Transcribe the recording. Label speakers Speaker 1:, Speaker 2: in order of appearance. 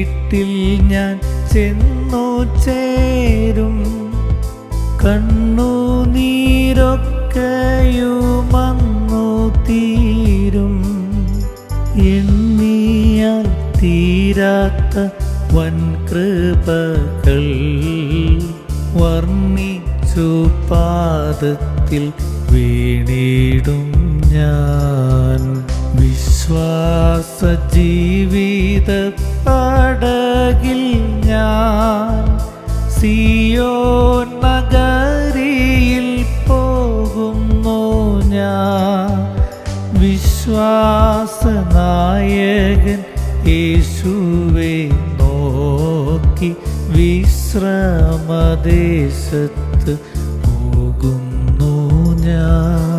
Speaker 1: വീട്ടിൽ ഞാൻ ചെന്നു ചേരും. കണ്ണുനീരൊക്കെയുമന്നു തീരും. എണ്ണിയാൽ തീരാത്ത വൻകൃപകൾ വർണ്ണിച്ചു പാദത്തിൽ വീണിടും ഞാൻ. വിശ്വാസ ജീവിത പടകിൽ ഞാൻ സിയോൻ നഗരിയിൽ പോകുന്നു ഞാൻ. വിശ്വാസനായകൻ യേശുവെ നോക്കി വിശ്രമദേശത്ത് പോകുന്നു ഞാൻ.